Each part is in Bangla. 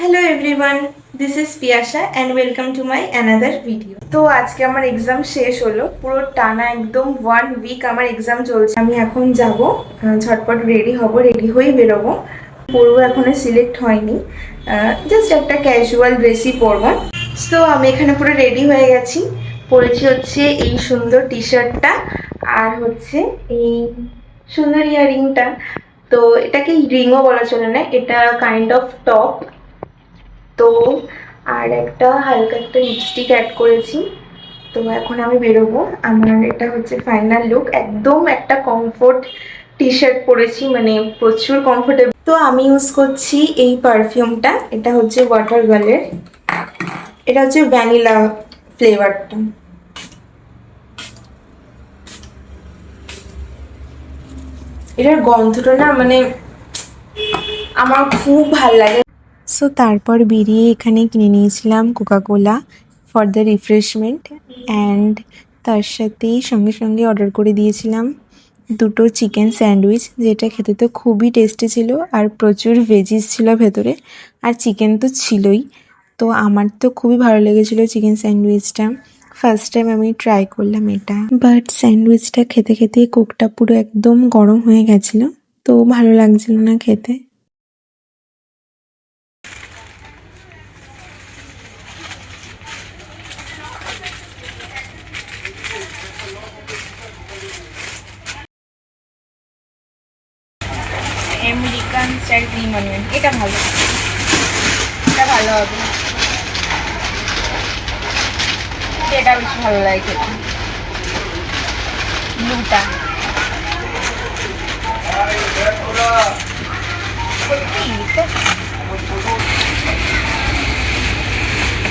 Hello everyone, this is Piyasa and welcome to my another video. তো আজকে আমার এক্সাম শেষ হলো, পুরো টানা একদম 1 উইক আমার এক্সাম চলছে। আমি এখন যাব, ঝটপট রেডি হব, রেডি হয়েই বেরোবো। পরবো এখনো সিলেক্ট হয়নি, জাস্ট একটা ক্যাজুয়াল ড্রেসই পরবো। সো আমি এখানে পুরো রেডি হয়ে গেছি। পরেছি হচ্ছে এই সুন্দর টি শার্টটা আর হচ্ছে এই সুন্দর ইয়ারিংটা। তো এটাকে রিংও বলা চলে না, এটা কাইন্ড অফ টপ। তো আর একটা হালকা একটা লিপস্টিক অ্যাড করেছি। তো এখন আমি বেরোবো। আমার এটা হচ্ছে ফাইনাল লুক, একদম একটা কমফোর্ট টি শার্ট পরেছি, মানে প্রচুর কমফোর্টেবল। তো আমি ইউজ করছি এই পারফিউমটা, এটা হচ্ছে ওয়াটার গার্লের, এটা হচ্ছে ভ্যানিলা ফ্লেভারটা। এটার গন্ধটা না মানে আমার খুব ভাল লাগে। সো তারপর বেরিয়ে এখানে কিনে নিয়েছিলাম Coca Cola for the refreshment, and তার সাথেই সঙ্গে সঙ্গে অর্ডার করে দিয়েছিলাম দুটো চিকেন স্যান্ডউইচ, যেটা খেতে তো খুবই টেস্টি ছিল আর প্রচুর ভেজিস ছিল ভেতরে, আর চিকেন তো ছিলই। তো আমার তো খুবই ভালো লেগেছিলো চিকেন স্যান্ডউইচটা। ফার্স্ট টাইম আমি ট্রাই করলাম এটা, বাট স্যান্ডউইচটা খেতে খেতে কোকটা পুরো একদম গরম হয়ে গেছিলো, তো ভালো লাগছিল না খেতে। আমেরিকান স্টাইল ক্রিম অনিয়ন, এটা ভালো, এটা ভালো হবে, এটা বেশি ভালো লাগে খেতে। ব্লুটা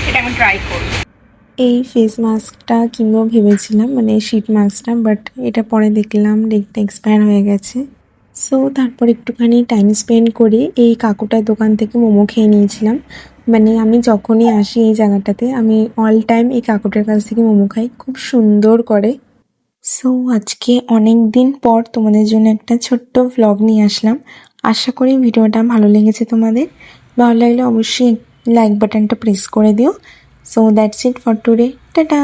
এটা আমি ট্রাই করব। এই ফেস মাস্কটা কিনবো ভেবেছিলাম, মানে শীট মাস্কটা, বাট এটা পরে দেখলাম ডেটটা এক্সপায়ার হয়ে গেছে। সো তারপর একটুখানি টাইম স্পেন্ড করে এই কাকুটার দোকান থেকে মোমো খেয়ে নিয়েছিলাম। মানে আমি যখনই আসি এই জায়গাটাতে আমি অল টাইম এই কাকুটার কাছ থেকে মোমো খাই, খুব সুন্দর করে। সো আজকে অনেক দিন পর তোমাদের জন্য একটা ছোট্ট ভ্লগ নিয়ে আসলাম। আশা করি ভিডিওটা ভালো লেগেছে তোমাদের। ভালো লাগলে অবশ্যই লাইক বাটনটা প্রেস করে দিও। So that's it for today, tata.